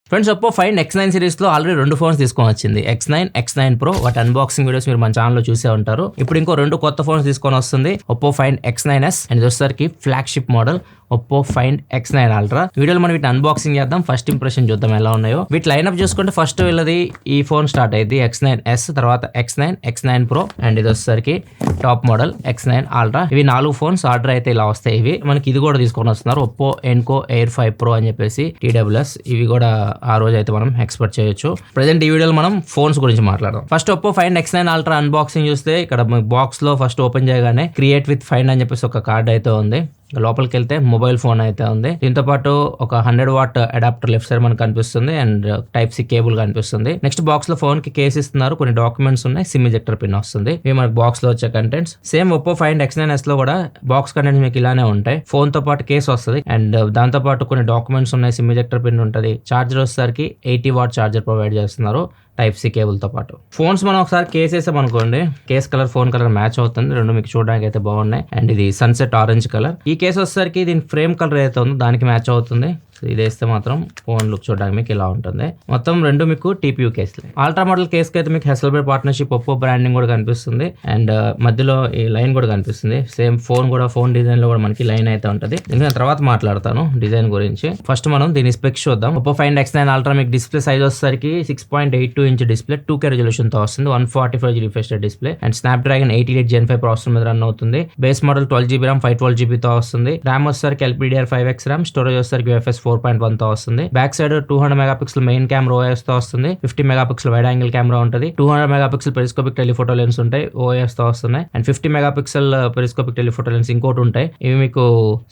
Friends, Oppo find X9 సిరీస్లో already 2 phones తీసుకొని వచ్చింది. X9, X9 Pro. వాటి అన్బాక్సింగ్ వీడియోస్ మీరు మన ఛానల్లో చూసే ఉంటారు. ఇప్పుడు ఇంకో 2 కొత్త ఫోన్స్ తీసుకొని వస్తుంది, ఒప్పో ఫైండ్ X9s అండ్ వచ్చేసరికి flagship model Oppo find X9 ultra. వీడియోలో మనం వీటిని అన్బాక్సింగ్ చేద్దాం, ఫస్ట్ ఇంప్రెషన్ చూద్దాం ఎలా ఉన్నాయో. వీటి లైన్అప్ చూసుకుంటే ఫస్ట్ వీళ్ళది ఈ ఫోన్ స్టార్ట్ అయింది X9s, తర్వాత X9, X9 Pro అండ్ ఇది వచ్చేసరికి టాప్ మోడల్ X9 అల్ట్రా. ఇవి 4 ఫోన్స్ ఆర్డర్ అయితే ఇలా వస్తాయి. ఇవి మనకి ఇది కూడా తీసుకొని వస్తున్నారు, ఒప్పో ఎన్కో ఎయిర్ 5 Pro అని చెప్పేసి TWS. ఇవి కూడా ఆ రోజు అయితే మనం ఎక్స్పెక్ట్ చేయొచ్చు. ప్రెజెంట్ ఈ వీడియోలో మనం ఫోన్స్ గురించి మాట్లాడదాం. First Oppo find X9 ultra unboxing చూస్తే ఇక్కడ బాక్స్ లో ఫస్ట్ ఓపెన్ చేయగానే క్రియేట్ విత్ ఫైండ్ అని చెప్పేసి ఒక కార్డ్ అయితే ఉంది. లోపలికి వెళ్తే మొబైల్ ఫోన్ అయితే ఉంది. దీంతో పాటు ఒక 100 వాట్ అడాప్టర్ లెఫ్ట్ సైడ్ మనకు కనిపిస్తుంది అండ్ టైప్ సి కేబుల్ కనిపిస్తుంది. నెక్స్ట్ బాక్స్ లో ఫోన్ కి కేస్ ఇస్తున్నారు, కొన్ని డాక్యుమెంట్స్ ఉన్నాయి, సిమ్ ఎజెక్టర్ పిన్ వస్తుంది. ఇవి మనకు బాక్స్ లో వచ్చే contents. Same Oppo find X9s లో కూడా బాక్స్ కంటెంట్స్ మీకు ఇలానే ఉంటాయి. ఫోన్ తో పాటు కేస్ వస్తుంది అండ్ దాంతో పాటు కొన్ని డాక్యుమెంట్స్ ఉన్నాయి, సిమ్ ఎజెక్టర్ పిన్ ఉంటుంది. చార్జర్ వచ్చేసరికి 80 వాట్ చార్జర్ ప్రొవైడ్ చేస్తున్నారు టైప్ సి కేబుల్ తో పాటు. ఫోన్స్ మనం ఒకసారి కేస్ వేసాం అనుకోండి, case colour phone colour match అవుతుంది. రెండు మీకు చూడడానికి అయితే బాగున్నాయి అండ్ ఇది సన్సెట్ ఆరెంజ్ కలర్. ఈ కేసు వచ్చేసరికి దీని ఫ్రేమ్ కలర్ అయితే ఉందో దానికి మ్యాచ్ అవుతుంది. ఇది వేస్తే మాత్రం ఫోన్ లుక్ చూడడానికి మీకు ఇలా ఉంటుంది. మొత్తం రెండు మీకు TPU కేసులే. అల్ట్రా మోడల్ కేస్ కి అయితే మీకు హెసల్బ్లే పార్ట్నర్షిప్ ఒప్పో బ్రాండింగ్ కూడా కనిపిస్తుంది అండ్ మధ్యలో ఈ లైన్ కూడా కనిపిస్తుంది. సేమ్ ఫోన్ కూడా ఫోన్ డిజైన్ లో కూడా మనకి లైన్ అయితే ఉంటుంది. దీని తర్వాత మాట్లాడతాను డిజైన్ గురించి. ఫస్ట్ మనం దీని స్పెక్స్ చూద్దాం. ఒప్పో ఫైండ్ X9 అల్ట్రా మీకు డిస్ప్లే సైజ్ వచ్చేసరికి 6.82 ఇంచ్ డిస్ప్లే, 2K రెజల్యూషన్ తో వస్తుంది, 145 refresh rate display and Snapdragon 88 Gen 5 processor మీద రన్ అవుతుంది. Base model 12GB RAM 512GB తో వస్తుంది. ర్యామ్ వచ్చేసరికి LPDDR5X RAM, స్టోరేజ్ వచ్చేసరికి UFS 4.1 తో వస్తుంది. Back side 200 megapixel main camera OIS తో వస్తుంది, 50 మెగాపిక్సెల్ వైడ్ యాంగిల్ కెమెరా ఉంటుంది, 200 మెగాపిక్సెల్ పెరిస్కోపిక్ టెలిఫోటో లెన్స్ ఉంటాయి OIS తో వస్తున్నాయి and 50 megapixel periscopic telephoto lens ఇంకోటి ఉంటాయి. ఇవి మీకు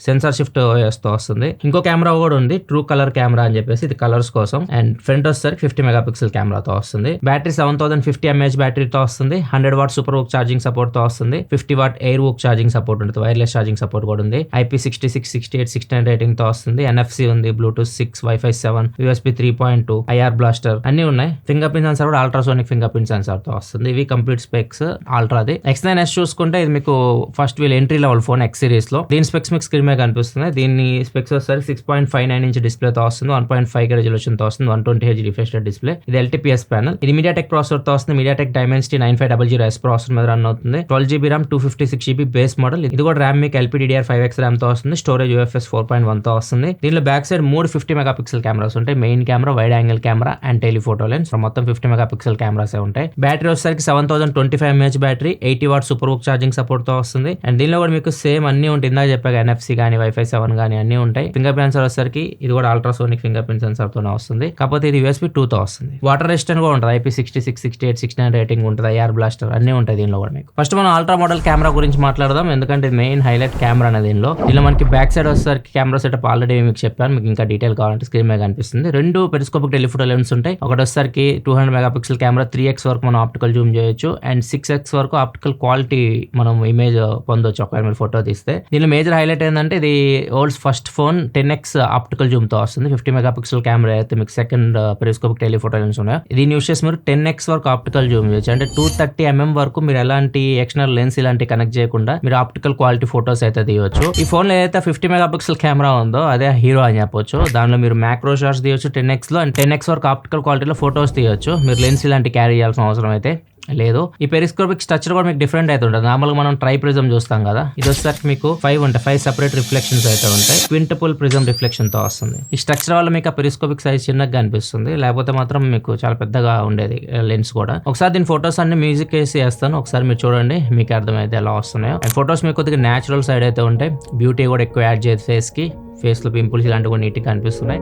సెన్సార్ షిఫ్ట్ OIS తో వస్తుంది. ఇంకో కెమెరా కూడా ఉంది, ట్రూ కలర్ కెమెరా అని చెప్పేసి, ఇది కలర్స్ కోసం అండ్ ఫ్రంట్ వచ్చేసరికి 50 మెగాపిక్సెల్ కెమెరాతో వస్తుంది. బ్యాటరీ 7050 mAh బ్యాటరీతో వస్తుంది, 100 what super VOOC charging support తో వస్తుంది, 50 what air VOOC charging support ఉంటుంది, వైర్లెస్ ఛార్జింగ్ సపోర్ట్ కూడా ఉంది. IP66, 68, 69 రేటింగ్ తో వస్తుంది. NFC ఉంది, Bluetooth 6, Wi-Fi 7, USB 3.2, IR blaster అన్ని ఉన్నాయి. ఫింగర్ ప్రింట్ సెన్సార్ కూడా అల్ట్రాసోనిక్ ఫింగర్ ప్రింట్ సెన్సార్ తో వస్తుంది. ఇవి కంప్లీట్ స్పెక్స్ అల్ట్రాది. X9s చూసుకుంటే ఇది మీకు ఫస్ట్ వీల్ entry level phone X series లో. దీని స్పెక్స్ మీకు స్క్రీన్ మీద కనిపిస్తుంది. దీని స్పెక్స్ వచ్చేసరికి 6.59 ఇంచ్ డిస్ప్లే తో వస్తుంది, 1.5K రెజల్యూషన్ తో వస్తుంది, 120Hz రిఫ్రెష్ రేట్ డిస్ప్లే. ఇది LTPS ప్యానల్. ఇది MediaTek ప్రాసెసర్ తో వస్తుంది, MediaTek Dimensity 9500S ప్రాసెసర్ మీద రన్ అవుతుంది. 12GB RAM 256GB base model. ఇది కూడా ర్యామ్ మీకు LPDDR5X RAM తో వస్తుంది, స్టోరేజ్ UFS 4.1 తో వస్తుంది. దీనిలో బ్యాక్ సైడ్ 3 50 మెగాపిక్సెల్ కెమెరాస్ ఉంటాయి, main camera, wide angle camera and telephoto lens. మొత్తం 50 మెగాపిక్సెల్ కెమెరాస్ ఉంటాయి. బ్యాటరీ వచ్చేసరికి 7025 mAh battery, 80 what super VOOC charging support తో వస్తుంది అండ్ దీనిలో కూడా మీకు సేమ్ అన్ని ఉంటాయి. ఇందాక చెప్పాక NFC కానీ Wi-Fi 7 కానీ అన్ని ఉంటాయి. ఫింగర్ ప్రింట్ సెన్సార్ వచ్చేసరికి ఇది కూడా అల్ట్రాసోనిక్ ఫింగర్ ప్రింట్ సెన్సార్ తోనే వస్తుంది, కాకపోతే ఇది USB 2 తో వస్తుంది. వాటర్ రెసిస్టెంట్ కూడా ఉంటుంది, IP66, 68, 69 రేటింగ్ ఉంటుంది, IR బ్లాస్టర్ అన్ని ఉంటాయి దీనిలో కూడా మీకు. ఫస్ట్ మనం అల్ట్రా మోడల్ కెమెరా గురించి మాట్లాడదాం, ఎందుకంటే మెయిన్ హైలైట్ కెమెరా అనేది దీనిలో మనకి బ్యాక్ సైడ్ వచ్చేసరికి కెమెరా సెటప్ ఆల్రెడీ మీకు చెప్పాను. మీకు ఇంకా డీటెయిల్ కావాలంటే స్క్రీన్ మీద కనిపిస్తుంది. 2 పెరిస్కోపిక్ టెలిఫోటో లెన్స్ ఉంటాయి. ఒకటి వచ్చేసరికి 200 మెగాపిక్సెల్ కెమెరా, 3x వరకు మనం ఆప్టికల్ జూమ్ చేయొచ్చు అండ్ 6x వరకు ఆప్టికల్ క్వాలిటీ మనం ఇమేజ్ పొందొచ్చు ఒకవేళ మీరు ఫోటో తీస్తే. దీనిలో మేజర్ హైలైట్ ఏంటంటే ఇది world's first phone 10x optical Zoom తో వస్తుంది. 50 మెగాపిక్సెల్ కెమెరా అయితే మీకు సెకండ్ పెరిస్కోపిక్ టెలిఫోటో లెన్స్ ఉన్నాయి. దీని యూస్ చేసి మీరు 10x వరకు ఆప్టికల్ జూమ్ చేయొచ్చు. అంటే 230mm వరకు మీరు ఎలాంటి ఎక్స్టర్నల్ లెన్స్ ఇలాంటి కనెక్ట్ చేయకుండా మీరు ఆప్టికల్ క్వాలిటీ ఫోటోస్ అయితే తీయొచ్చు. ఈ ఫోన్ లో ఏదైతే 50 మెగాపిక్సెల్ కెమెరా ఉందో అదే హీరో అని చెప్పొచ్చు. దానిలో మీరు మ్యాక్రో షాట్స్ తీయొచ్చు 10x లో అండ్ 10x వరకు ఆప్టికల్ క్వాలిటీలో ఫోటోస్ తీయొచ్చు. మీరు లెన్స్ ఇలాంటి క్యారీ చేయాల్సిన అవసరం అయితే లేదు. ఈ పెరిస్కోపిక్ స్ట్రక్చర్ కూడా మీకు డిఫరెంట్ అయితే ఉంటుంది. నార్మల్గా మనం ట్రై ప్రిజం చూస్తాం కదా, ఇది వచ్చేసరికి మీకు 5 సెపరేట్ రిఫ్లెక్షన్స్ అయితే ఉంటాయి. క్వింటపుల్ ప్రిజం రిఫ్లెక్షన్ తో వస్తుంది. ఈ స్ట్రక్చర్ వల్ల మీకు ఆ పెరిస్కోపిక్ సైజ్ చిన్నగా అనిపిస్తుంది, లేకపోతే మాత్రం మీకు చాలా పెద్దగా ఉండేది లెన్స్ కూడా. ఒకసారి దీని ఫోటోస్ అన్ని మ్యూజిక్ వేసి వేస్తాను, ఒకసారి మీరు చూడండి, మీకు అర్థమైతే ఎలా వస్తున్నాయో. అండ్ ఫోటోస్ మీకు కొద్దిగా న్యాచురల్ సైడ్ అయితే ఉంటాయి. బ్యూటీ కూడా ఎక్కువ యాడ్ చేసి ఫేస్ లో పింపుల్స్ ఇలాంటివి కూడా నీట్గా కనిపిస్తున్నాయి.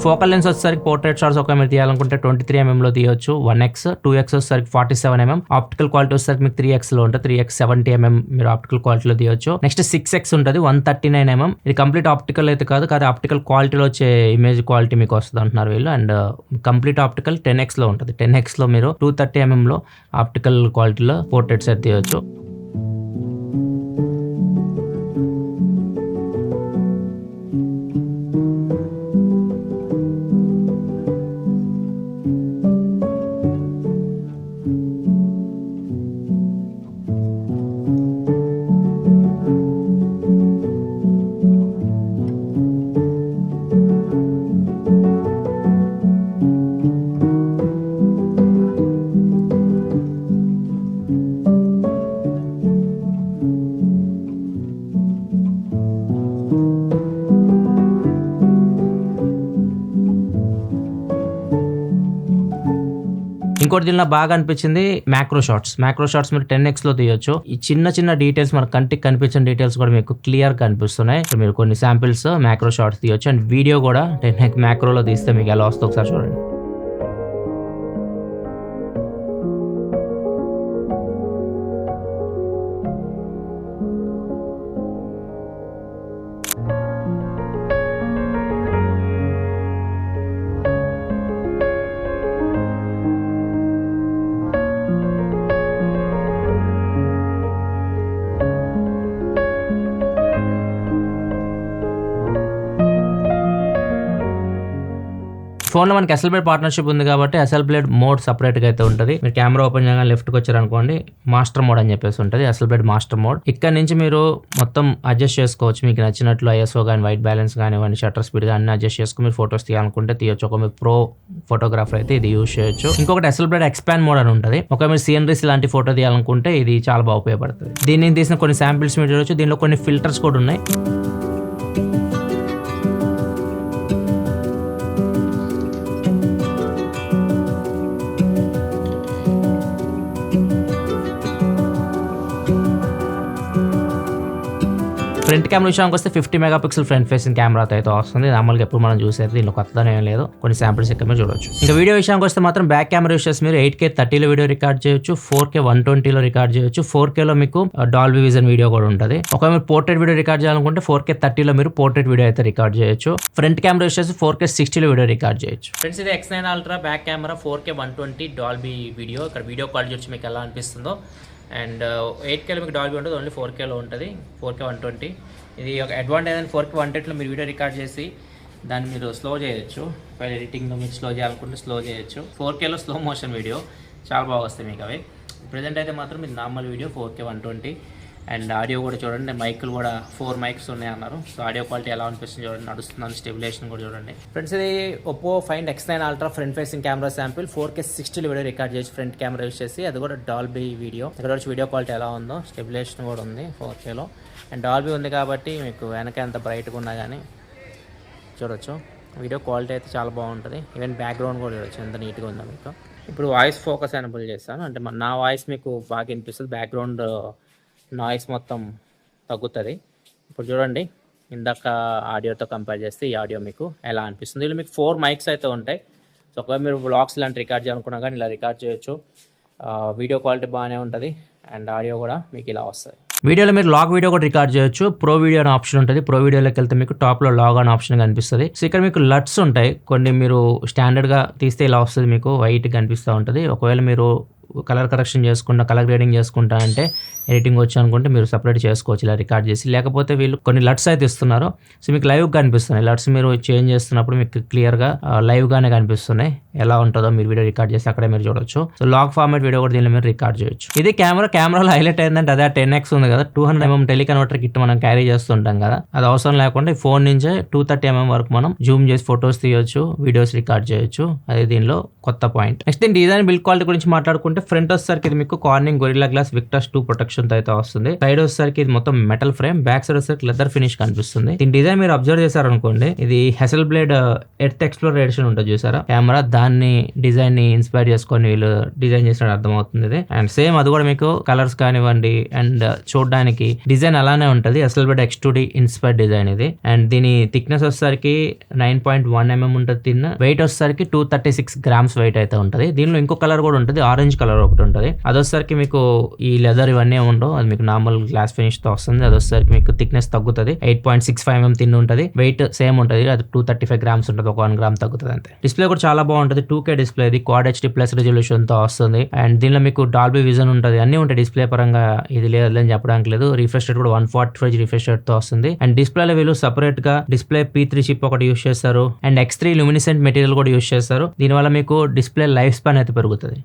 ఫోకల్ లెన్స్ వచ్చేసరికి పోర్ట్రేట్ షాట్స్ ఒక మీరు తీయాలనుకుంటే 23mm లో తీయొచ్చు 1x, 2x వచ్చేసరికి 47mm, ఆప్టికల్ క్వాలిటీ వచ్చేసరికి మీకు 3x లో ఉంటుంది, 3x 70mm మీరు ఆప్టికల్ క్వాలిటీలో తీయొచ్చు. నెక్స్ట్ 6x ఉంటుంది 139mm, ఇది కంప్లీట్ ఆప్టికల్ అయితే కాదు, కానీ ఆప్టికల్ క్వాలిటీలో వచ్చే ఇమేజ్ క్వాలిటీ మీకు వస్తుంది అంటున్నారు వీళ్ళు. అండ్ కంప్లీట్ ఆప్టికల్ 10x లో ఉంటుంది, 10x లో మీరు 230mm లో ఆప్టికల్ క్వాలిటీలో పోర్ట్రేట్స్ అయితే తీయొచ్చు. ఇంకోటి దీనిలో బాగా అనిపించింది మ్యాక్రో షాట్స్ మీరు 10x లో తీయొచ్చు. ఈ చిన్న చిన్న డీటెయిల్స్ మన కంటికి కనిపించిన డీటెయిల్స్ కూడా మీకు క్లియర్ కనిపిస్తున్నాయి. మీరు కొన్ని శాంపిల్స్ మ్యాక్రో షాట్స్ తీయొచ్చు. అండ్ వీడియో కూడా 10x మ్యాక్రోలో తీస్తే మీకు ఎలా వస్తుందో ఒకసారి చూడండి. ఫోన్లో మనకి ఎస్ఎల్ బ్లేడ్ పార్ట్నర్షిప్ ఉంది కాబట్టి ఎస్ఎల్ బ్లేడ్ మోడ్ సపరేట్గా అయితే ఉంటుంది. మీరు కెమెరా ఓపెన్ చేయగానే లెఫ్ట్కి వచ్చారనుకోండి, మాస్టర్ మోడ్ అని చెప్పేసి ఉంటుంది, ఎస్ఎల్ బ్లేడ్ మాస్టర్ మోడ్. ఇక్కడ నుంచి మీరు మొత్తం అడ్జస్ట్ చేసుకోవచ్చు మీకు నచ్చినట్లు. ఐఎస్ఓ కానీ, వైట్ బ్యాలెన్స్ కానివ్వండి, షట్టర్ స్పీడ్ కానీ అడ్జస్ట్ చేసుకుని మీరు ఫోటోస్ తీయాలనుకుంటే తీయొచ్చు. ఒక మీరు ప్రో ఫోటోగ్రాఫర్ అయితే ఇది యూజ్ చేయొచ్చు. ఇంకొకటి ఎస్ఎల్ బ్లేడ్ ఎక్స్పాండ్ మోడ్ అని ఉంటుంది. ఒక మీరు సీనరీస్ లాంటి ఫోటో తీయాలనుకుంటే ఇది చాలా బాగా ఉపయోగపడుతుంది. దీన్ని తీసిన కొన్ని శాంపిల్స్ మీరు చూడొచ్చు. దీనిలో కొన్ని ఫిల్టర్స్ కూడా ఉన్నాయి. ఫ్రంట్ కెమెరా విషయానికి వస్తే 50 మెగాపిక్సెల్ ఫ్రంట్ ఫేసింగ్ కెమెరాతో అయితే వస్తుంది. నార్మల్గా ఎప్పుడు మనం చూసేది దీనిలో కొత్తదనం ఏం లేదు. కొన్ని శాంపిల్స్ ఇక్కడ మీరు చూడొచ్చు. ఇంకా వీడియో విషయానికి వస్తే మాత్రం బ్యాక్ కెమెరా యూస్ చేసి మీరు 8K 30లో వీడియో రికార్డ్ చేయొచ్చు, 4K 120లో రికార్డ్ చేయొచ్చు, 4Kలో మీకు డాల్బీ విజన్ వీడియో కూడా ఉంటుంది. ఒకవేళ మీరు పోర్ట్రేట్ వీడియో రికార్డ్ చేయాలనుకుంటే 4K 30లో మీరు పోర్ట్రేట్ వీడియో అయితే రికార్డ్ చేయొచ్చు. ఫ్రంట్ కెమెరా యూస్ చేసి 4K 60లో వీడియో రికార్డ్ చేయొచ్చు. ఫ్రెండ్స్, ఇది X9 Ultra back camera 4K 120 Dolby video. ఇక్కడ వీడియో క్వాలిటీ వచ్చి మీకు ఎలా అనిపిస్తుందో. అండ్ 8Kలో మీకు డాల్బీ ఉంటుంది, ఓన్లీ 4Kలో ఉంటుంది, 4K 120. ఇది ఒక అడ్వాంటేజ్ అని 4K 120లో మీరు వీడియో రికార్డ్ చేసి దాన్ని మీరు స్లో చేయొచ్చు. ఫైల్ ఎడిటింగ్లో మీరు స్లో చేయాలనుకుంటే స్లో చేయొచ్చు. 4Kలో స్లో మోషన్ వీడియో చాలా బాగా వస్తాయి మీకు అవి. ప్రజెంట్ అయితే మాత్రం ఇది normal video 4K 120. And audio కూడా చూడండి, మైకులు కూడా 4 మైక్స్ ఉన్నాయి అన్నారు. సో ఆడియో క్వాలిటీ ఎలా అనిపిస్తుంది చూడండి, నడుస్తుందని స్టెబిలేషన్ కూడా చూడండి. ఫ్రెండ్స్, ఇది Oppo find X9 Ultra front facing camera sample 4K 60లో వీడియో రికార్డ్ చేసి ఫ్రంట్ కెమెరా యూస్ చేసి, అది కూడా డాల్బీ వీడియో. ఇక్కడ వచ్చి వీడియో క్వాలిటీ ఎలా ఉందో, స్టెబిలేషన్ కూడా ఉంది 4Kలో. అండ్ డాల్బీ ఉంది కాబట్టి మీకు వెనక ఎంత బ్రైట్గా ఉన్నా కానీ చూడొచ్చు. వీడియో క్వాలిటీ అయితే చాలా బాగుంటుంది. ఈవెన్ బ్యాక్గ్రౌండ్ కూడా చూడొచ్చు ఎంత నీట్గా ఉందో మీకు. ఇప్పుడు వాయిస్ ఫోకస్ ఎనేబుల్ చేస్తాను, అంటే నా వాయిస్ మీకు బాగా వినిపిస్తుంది, బ్యాక్గ్రౌండ్ నాయిస్ మొత్తం తగ్గుతుంది. ఇప్పుడు చూడండి, ఇందాక ఆడియోతో కంపేర్ చేస్తే ఈ ఆడియో మీకు ఎలా అనిపిస్తుంది. ఇలా మీకు 4 మైక్స్ అయితే ఉంటాయి. సో ఒకవేళ మీరు వ్లాగ్స్ ఇలాంటి రికార్డ్ చేయాలనుకున్నా కానీ ఇలా రికార్డ్ చేయొచ్చు. వీడియో క్వాలిటీ బాగానే ఉంటుంది అండ్ ఆడియో కూడా మీకు ఇలా వస్తుంది. వీడియోలో మీరు లాగ్ వీడియో కూడా రికార్డ్ చేయొచ్చు. ప్రో వీడియో అనే ఆప్షన్ ఉంటుంది. ప్రో వీడియోలోకి వెళ్తే మీకు టాప్లో లాగ్ అనే ఆప్షన్ కనిపిస్తుంది. సో ఇక్కడ మీకు లట్స్ ఉంటాయి కొన్ని. మీరు స్టాండర్డ్గా తీస్తే ఇలా వస్తుంది, మీకు వైట్ కనిపిస్తూ ఉంటుంది. ఒకవేళ మీరు కలర్ కరెక్షన్ చేసుకుంటా, కలర్ గ్రేడింగ్ చేసుకుంటా అంటే ఎడిటింగ్ వచ్చి అనుకుంటే మీరు సపరేట్ చేసుకోవచ్చు ఇలా రికార్డ్ చేసి. లేకపోతే వీళ్ళు కొన్ని లట్స్ అయితే ఇస్తున్నారు. సో మీకు లైవ్ కనిపిస్తున్నాయి లట్స్. మీరు చేంజ్ చేస్తున్నప్పుడు మీకు క్లియర్గా లైవ్గానే కనిపిస్తున్నాయి. ఎలా ఉంటుందో మీరు వీడియో రికార్డ్ చేసి అక్కడే మీరు చూడొచ్చు. సో లాగ్ ఫార్మాట్ వీడియో కూడా దీనిలో మీరు రికార్డ్ చేయొచ్చు. ఇది కెమెరాలో హైలైట్ అయిందంటే అదే 10x ఉంది కదా, 200mm టెలికన్వర్టర్ కిట్ మనం క్యారీ చేస్తుంటాం కదా, అది అవసరం లేకుండా ఈ ఫోన్ నుంచే 230mm వరకు మనం జూమ్ చేసి ఫొటోస్ తీయొచ్చు, వీడియోస్ రికార్డ్ చేయొచ్చు. అది దీనిలో కొత్త పాయింట్. నెక్స్ట్ దీని డిజైన్ బిల్డ్ క్వాలిటీ గురించి మాట్లాడుకుంటే చూసుకుంటే ఫ్రంట్ వచ్చేసరికి ఇది మీకు కార్నింగ్ గొరిల్లా గ్లాస్ విక్టర్స్ 2 ప్రొటెక్షన్ తో అయితే వస్తుంది. సైడ్ వచ్చేసరికి ఇది మొత్తం మెటల్ ఫ్రేమ్, బ్యాక్ సైడ్ వచ్చేసరికి లెదర్ ఫినిష్ కనిపిస్తుంది. దీని డిజైన్ మీరు అబ్జర్వ్ చేశారనుకోండి, ఇది హెసల్ బ్లేడ్ ఎర్త్ ఎక్స్ప్లోరేషన్ ఉంటుంది చూసారా కెమెరా, దాన్ని డిజైన్ ని ఇన్స్పైర్ చేసుకొని వీళ్ళు డిజైన్ చేసినట్టు అర్థమవుతుంది ఇది. అండ్ సేమ్ అది కూడా మీకు కలర్స్ కానివ్వండి అండ్ చూడడానికి డిజైన్ అలానే ఉంటుంది. Hustle blade X2D inspired design ఇది. అండ్ దీని థిక్నెస్ వచ్చేసరికి 9.1 mm ఉంటుంది. తిన్న వెయిట్ వచ్చేసరికి 236 grams వెయిట్ అయితే ఉంటుంది. దీనిలో ఇంకో కలర్ కూడా ఉంటుంది, ఆరెంజ్ కలర్ ఒకటి ఉంటుంది. అది వచ్చేసరికి మీకు ఈ లెదర్ ఇవన్నీ ఉండవు, అది మీకు నార్మల్ గ్లాస్ ఫినిష్ తో వస్తుంది. అది వచ్చేసరికి మీకు థిక్నెస్ తగ్గుతుంది, 8.65 mm తిన్ ఉంటుంది. వెయిట్ సేమ్ ఉంటుంది, అది 235 grams ఉంటుంది, ఒక 1 gram తగ్గుతుంది అంతే. డిస్ప్లే కూడా చాలా బాగుంటుంది, 2K డిస్ప్లే, ఇది Quad HD+ రెజల్యూషన్ తో వస్తుంది. అండ్ దీనిలో మీకు డాల్బీ విజన్ ఉంటుంది, అన్ని ఉంటాయి డిస్ప్లే పరంగా, ఇది లేదని చెప్పడానికి లేదు. రిఫ్రెష్ రేట్ కూడా 145 రిఫ్రెష్ రేట్ తో వస్తుంది. అండ్ డిస్ప్లేలో వీళ్ళు సెపరేట్ గా డిస్ప్లే P3 చిప్ ఒకటి యూస్ చేస్తారు అండ్ X3 ల్యూమినిసెంట్ మెటీరియల్ కూడా యూస్ చేస్తారు. దీనివల్ల మీకు డిస్ప్లే లైఫ్ స్పాన్ అయితే పెరుగుతుంది.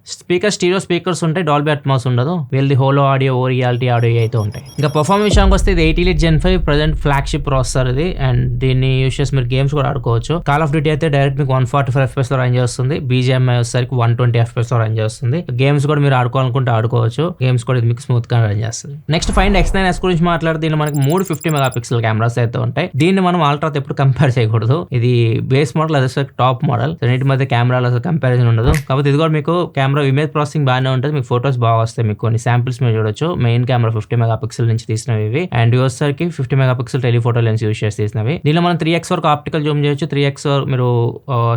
స్టీరియో స్పీకర్స్ ఉంటాయి, డాల్బీ అట్మాస్ ఉండదు. వీళ్ళది హోలో ఆడియో, రియాలిటీ ఆడియో అయితే ఉంటాయి. ఇంకా పర్ఫార్మెన్స్ విషయానికి వస్తే ఇది 8 Elite Gen 5 present flagship processor ఇది. అండ్ దీన్ని యూస్ చేసి మీరు గేమ్స్ కూడా ఆడుకోవచ్చు. కాల్ ఆఫ్ డ్యూటీ అయితే డైరెక్ట్ మీకు 145 FPS లో రన్ చేస్తుంది. BGMI వచ్చేసరికి 120 FPS లో రన్ చేస్తుంది. గేమ్స్ కూడా మీరు ఆడుకోవాలనుకుంటే ఆడుకోవచ్చు, గేమ్స్ కూడా ఇది మీకు స్మూత్ గా రన్ చేస్తుంది. నెక్స్ట్ ఫైండ్ X9s గురించి మాట్లాడితే దీనిలో మనకి 3 50 మెగాపిక్సెల్ కెమెరాస్ అయితే ఉంటాయి. దీన్ని మనం అల్ట్రాతో ఎప్పుడు కంపేర్ చేయకూడదు, ఇది బేస్ మోడల్, అది టాప్ మోడల్. రెండింటి మధ్య కెమెరాలో అసలు కంపారిజన్ ఉండదు. కాకపోతే ఇది కూడా మీకు కెమెరా ఇమేజ్ ప్రాసెసింగ్ బాగానే ఉంటుంది, మీకు ఫోటోస్ బాగా వస్తాయి. మీకు కొన్ని శాంపిల్స్ మీరు చూడొచ్చు. మెయిన్ కెమెరా 50 మెగాపిక్సెల్ నుంచి తీసినవి ఇవి. అండ్ వచ్చేసరికి 50 మెగాపిక్సెల్ టెలిఫోటో లెన్స్ యూస్ చేసి తీసినవి. దీనిలో మనం 3x వరకు ఆప్టికల్ జూమ్ చేయొచ్చు, 3x మీరు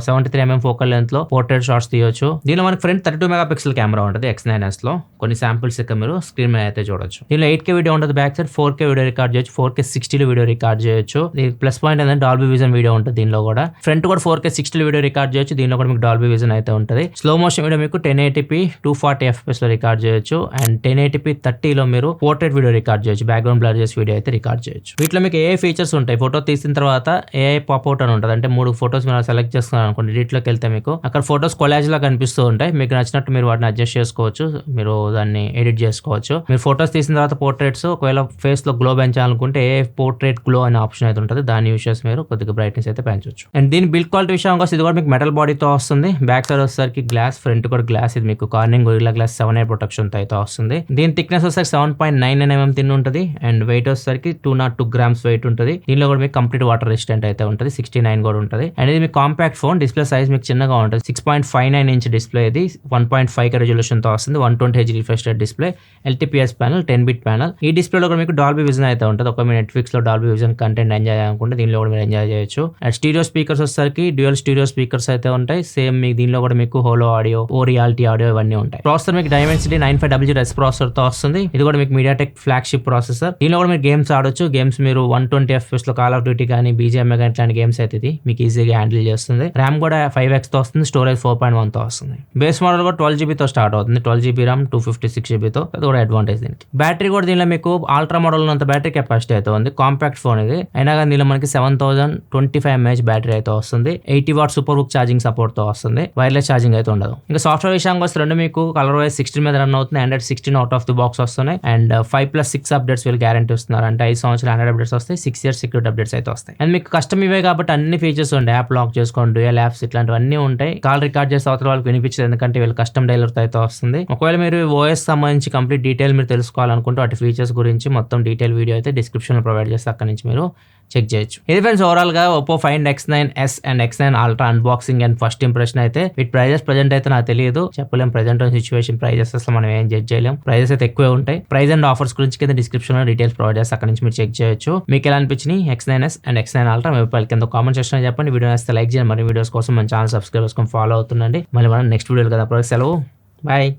73 mm ఫోకల్ లెంత్ లో పోర్ట్రేట్ షాట్స్ తీయొచ్చు. దీనిలో మనకి ఫ్రంట్ 32 మెగాపిక్సెల్ కెమెరా ఉంటుంది X9s లో. కొన్ని శాంపిల్స్ ఇక్కడ మీరు స్క్రీన్ మీద అయితే చూడొచ్చు. దీనిలో 8K వీడియో ఉంటుంది, back side 4K video record చేయొచ్చు, 4K 60 వీడియో రికార్డ్ చేయొచ్చు. దీనికి ప్లస్ పాయింట్ ఏంటంటే డాల్బీ విజన్ వీడియో ఉంటుంది దీనిలో కూడా. ఫ్రంట్ కూడా 4K 60 వీడియో రికార్డ్ చేయొచ్చు, దీనిలో కూడా మీకు డాల్బీ విజన్ అయితే ఉంటుంది. స్లో మోషన్ వీడియో మీకు 1080p 240 FPS లో రికార్డ్ చేయొచ్చు. అండ్ 1080p 30 లో మీరు పోర్ట్రేట్ వీడియో రికార్డ్ చేయొచ్చు, బ్యాక్గ్రౌండ్ బ్లర్ చేసి వీడియో అయితే రికార్డ్ చేయొచ్చు. వీటిలో మీకు ఏ ఫీచర్స్ ఉంటాయి, ఫోటో తీసిన తర్వాత AI పాప్అవుట్ అని ఉంటుంది. అంటే 3 ఫోటోస్ మీరు సెలెక్ట్ చేసుకున్నారు అనుకోండి, ఎడిట్లోకి వెళ్తే మీకు అక్కడ ఫోటోస్ కొలాజ్ లా కనిపిస్తూ ఉంటాయి. మీకు నచ్చినట్టు మీరు వాటిని అడ్జస్ట్ చేసుకోవచ్చు, మీరు దాన్ని ఎడిట్ చేసుకోవచ్చు. మీరు ఫోటోస్ తీసిన తర్వాత పోర్ట్రేట్స్ ఒకవేళ ఫేస్ లో గ్లో పెంచాలనుకుంటే AI పోర్ట్రేట్ గ్లో అనే ఆప్షన్ అయితే ఉంటుంది, దాన్ని యూస్ చేసి మీరు కొద్దిగా బ్రైట్నెస్ అయితే పెంచవచ్చు. అండ్ దీని బిల్డ్ క్వాలిటీ విషయానికి వస్తే ఇది కూడా మీకు మెటల్ బాడీతో వస్తుంది. బ్యాక్ సైడ్ వచ్చేసరికి గ్లాస్, ఫ్రంట్ కూడా గ్లాస్. ఇది మీకు Corning gorilla glass 7A protection తో అయితే వస్తుంది. దీని థిక్నెస్ వచ్చేసరికి 7.99 mm తిన్ ఉంటుంది. అండ్ వెయిట్ వచ్చేసరికి 202 grams వెయిట్ ఉంటుంది. దీనిలో కూడా మీకు కంప్లీట్ వాటర్ రెసిస్టెంట్ అయితే ఉంటుంది, 69 కూడా ఉంటుంది. అండ్ ఇది మీకు కాంపాక్ట్ ఫోన్, డిస్ప్లే సైజ్ మీకు చిన్నగా ఉంటుంది, 6.59 inch డిస్ప్లే. ఇది 1.5K రెజల్యూషన్ తో వస్తుంది, 120Hz refresh rate display, LTPS panel, 10-bit panel. ఈ డిస్ప్లేలో కూడా మీకు డాల్బీ విజన్ అయితే ఉంటుంది. ఒక మీరు నెట్ఫ్లిక్స్ లో డాల్బీ విజన్ కంటెంట్ ఎంజాయ్ చేయాలనుకుంటే దీనిలో కూడా మీరు ఎంజాయ్ చేయొచ్చు. అండ్ స్టీరియో స్పీకర్స్ వచ్చేసరికి డ్యూయల్ స్టీరియో స్పీకర్స్ అయితే ఉంటాయి. సేమ్ మీకు దీనిలో కూడా మీకు హోలో ఆడియో, రియాలిటీ ఆడియో ఇవన్నీ ఉంటాయి. ప్రాసెసర్ మీకు Dimensity 9500S ప్రాసెసర్ తో వస్తుంది. ఇది కూడా మీకు మీడియాటెక్ ఫ్లాగ్షిప్ ప్రాసెసర్. దీనిలో కూడా మీరు గేమ్స్ ఆడొచ్చు. గేమ్స్ మీరు 120 FPS లో కాల్ ఆఫ్ డ్యూటీ కానీ BGMI కానీ ఇట్లాంటి గేమ్స్ అయితే ఇది మీకు ఈజీగా హ్యాండిల్ చేస్తుంది. ర్యామ్ కూడా 5x తో వస్తుంది, స్టోరేజ్ 4.1 తో వస్తుంది. బేస్ మోడల్ కూడా 12GB తో స్టార్ట్ అవుతుంది, 12GB ర్యామ్ 256GB తో, అది కూడా అడ్వాంటేజ్ దీనికి. బ్యాటరీ కూడా దీనిలో మీకు అల్ట్రా మోడల్ ఉన్నంత బ్యాటరీ కెపాసిటీ అయితే ఉంది. కాంపాక్ట్ ఫోన్ ఇది అయినా కానీ దీనిలో మనకి 7025 mAh బ్యాటరీ అయితే వస్తుంది. 80 what super book charging support తో వస్తుంది, వైర్లెస్ ఛార్జింగ్ అయితే ఉండదు. ఇంకా సాఫ్ట్వేర్ విషయానికి వస్తే రెండు మీకు కలర్ వైజ్ 16 మీద రన్ అవుతుంది, Android 16 out of the box వస్తున్నాయి. అండ్ 5+6 అప్డేట్స్ వీళ్ళు గ్యారంటీ ఇస్తున్నారు, అంటే 5 సంవత్సరాలు Android అప్డేట్స్ వస్తాయి, 6 years సెక్యూరిటీ అప్డేట్స్ అయితే వస్తాయి. అండ్ మీకు కస్టమ్ ఇవే కాబట్టి అన్ని ఫీచర్స్ ఉంటాయి, యాప్ లాక్ చేసుకోండి, డ్యూయల్ యాప్స్ ఇట్లాంటివన్నీ ఉంటాయి. కాల్ రికార్డ్ చేసే అవతల వాళ్ళకి వినిపించదు, ఎందుకంటే వీళ్ళు కస్టమ్ డైలర్ అయితే వస్తుంది. ఒకవేళ మీరు OS సంబంధించి కంప్లీట్ డీటెయిల్ మీరు తెలుసుకోవాలనుకుంటే వాటి ఫీచర్స్ గురించి మొత్తం డీటెయిల్ వీడియో అయితే డిస్క్రిప్షన్ లో ప్రొవైడ్ చేస్తే అక్కడ నుంచి మీరు చెక్ చేయొచ్చు. ఇది ఫ్రెండ్స్ ఓవరాల్ గా Oppo Find X9s and X9 Ultra unboxing and first impression అయితే. వీటి ప్రైజెస్ ప్రెజెంట్ అయితే నాకు తెలియదు, చెప్పలేం. ప్రెజెంట్ సిచువేషన్ ప్రైజెస్ అసలు మనం ఏం జడ్జ్ చేయలేం, ప్రైజెస్ అయితే ఎక్కువే ఉంటాయి. ప్రైస్ అండ్ ఆఫర్స్ గురించి కింద డిస్క్రిప్షన్ లో డీటెయిల్స్ ప్రొవైడ్ చేస్తే అక్కడ నుంచి మీరు చెక్ చేయొచ్చు. మీకు ఎలా అనిపించినాయి X9s అండ్ X9 Ultra మీ కింద కామెంట్ సెక్షన్ లో చెప్పండి. వీడియో నచ్చితే లైక్ చేయండి, మరి వీడియోస్ కోసం మన ఛానల్ సబ్స్క్రైబ్ చేసుకొని ఫాలో అవుతుండండి. మళ్ళీ మనం నెక్స్ట్ వీడియోలో కదా, సెలవు, బాయ్.